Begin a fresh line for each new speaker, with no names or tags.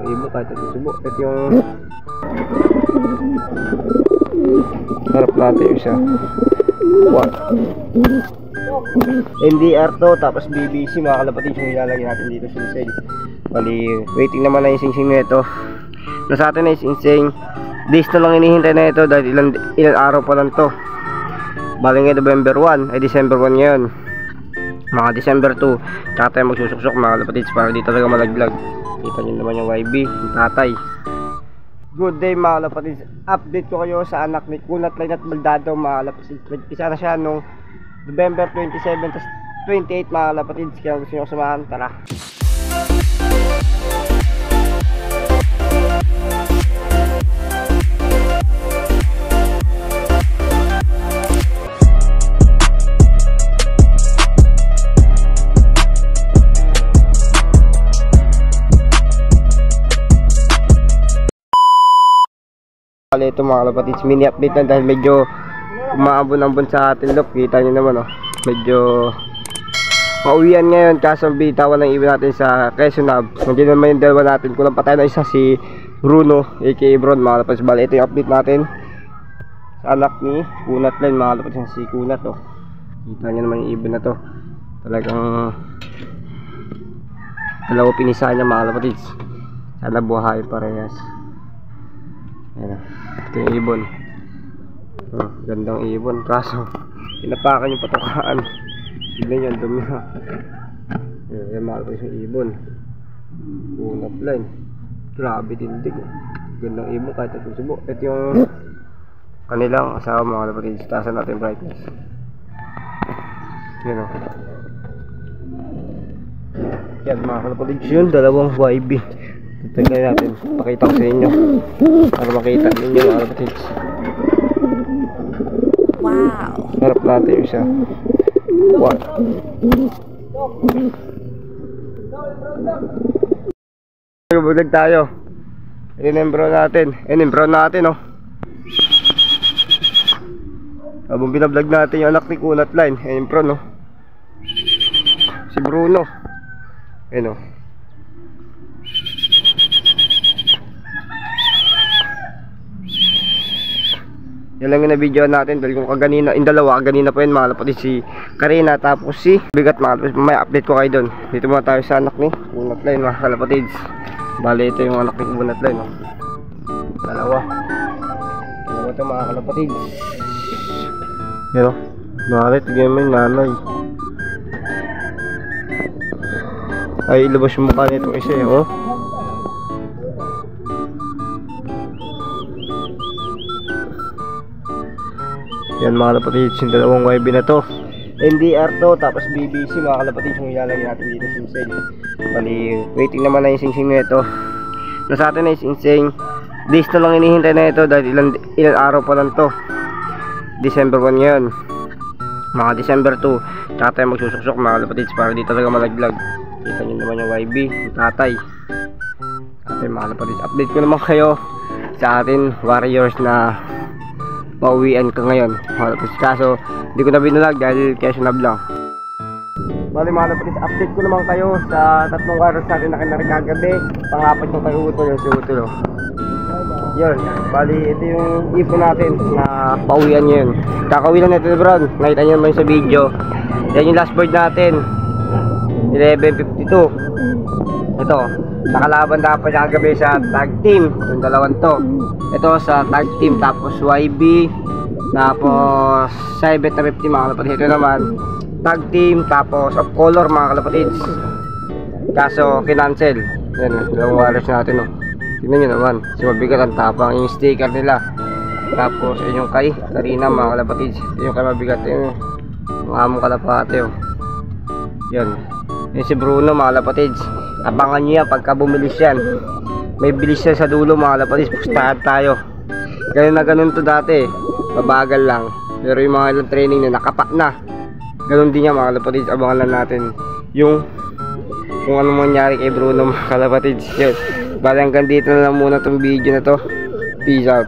Ibo kahit at subo. Ito yung harap natin yung isa. What? NDR to, tapos BBC mga kalapatid yung ilalagay natin dito sa sing. Bali, waiting naman na yung sing-sing nito. Nasa atin na yung sing-sing. Days na lang hinihintay na ito dahil ilan araw pa lang to. Bali ngayon November 1, ay December 1 ngayon. Mga December 2, tsaka tayo magsusuksok mga kalapatids para di talaga malaglag. Kita nyo naman yung YB, yung tatay. Good day mga kalapatids. Update ko kayo sa anak ni Kunat Line at Baldado mga kalapatids. Nagpisa na siya nung November 27 tas 28 mga kalapatids. Kaya gusto nyo samahan, tara. Ito mga kalapatids, mini update na dahil medyo umaambon-ambon sa atin loob. Kita nyo naman medyo pauwian ngayon kaso bitawan ng iba natin sa Quezon Hub. Nandiyan naman yung dalawa natin, kulang pa tayo na isa, si Bruno aka Bron mga kalapatids. Bali ito yung update natin sa anak ni Kunat Line mga kalapatids, si Kunat Kita nyo naman yung ibon na to, talagang dalawa pinisa niya mga kalapatids. Sana buhay parehas. Ayan, ito yung ibon. Gandang ibon, kaso pinapakan yung patukaan. Tignan nyo, dumi na. Ayan, mahal ko yung ibon. Kunat Line. Grabe tindig. Gandang ibon kahit at susubo. Ito yung kanilang asawa mga kalapatids. Taasan natin brightness. Yan yan mga kalapatids, yun dalawang YB. Tignan natin, pakita ko sa inyo para makita ninyo mga kalapatids. Wow! Harap natin yung isa. What? Bulag tayo. Inimbro natin. Habang binablog natin yung anak ni Kunat Line. Inimbro si Bruno. Ayan yan lang yung na-video natin dahil kung kaganina, yung dalawa, kaganina pa yun mga kalapatids, si Karina tapos si Bigat mga kalapatids. May update ko kayo dun. Dito muna tayo sa anak ni Kunat Line mga kalapatids. Bali ito yung anak ni Kunat Line dalawa ito mga kalapatids. Yan nakakit, tignan mo yung nanay. Ay ilabas yung mukha nitong isa yan mga kalapatids, yung dalawang YB na to. NDR to, tapos BBC mga kalapatids yung ilalagay natin dito sa sing. Bali, waiting naman na yung sing-sing nito. Nasa atin na yung sing-sing. Days na lang hinihintay na ito dahil ilan araw pa lang to. December 1 ngayon. Mga December 2, tsaka tayo magsusuksok mga kalapatids para di talaga malaglag. Kita nyo naman yung YB, yung tatay. Mga kalapatids, update ko naman kayo sa atin warriors na pauwian ka ngayon. Kaso hindi ko na binulag dahil Quezon Hub lang. Bali mga kalapatids, update ko naman kayo sa tatlong warriors natin na kinari kagabi. Pangapat yung kay Utol, si Utol yun, bali ito yung ipon natin na pauwian ngayon. Kakauwi lang nito Bron, nakita nyo naman sa video. Yan yung last bird natin 11:52. Ito, nakalaban dapat kagabi sa tag team, yung dalawang to. Ito sa tag team, tapos YB, tapos Cybet na 50 mga kalapatids. Ito naman tag team, tapos of color mga kalapatids. Kaso kinancel. Yan, dalawang warriors natin tingnan nyo naman, si Mabigat ang tapang, yung sticker nila. Tapos yun yung kay Karina mga kalapatids. Yung kay Mabigat, yung among kalapate yan. Yung si Bruno mga kalapatids, abangan nyo yan pagka bumilis yan. May bilis yan sa dulo mga kalapatids, pustahan tayo. Ganun na ganun to dati, mabagal lang. Pero yung mga ilang training na nakapak na, ganun din yan mga kalapatids. Abangan lang natin yung kung ano mangyari kay Bruno mga kalapatids. Yun, bali hanggang dito na lang muna tong video na to. Peace out.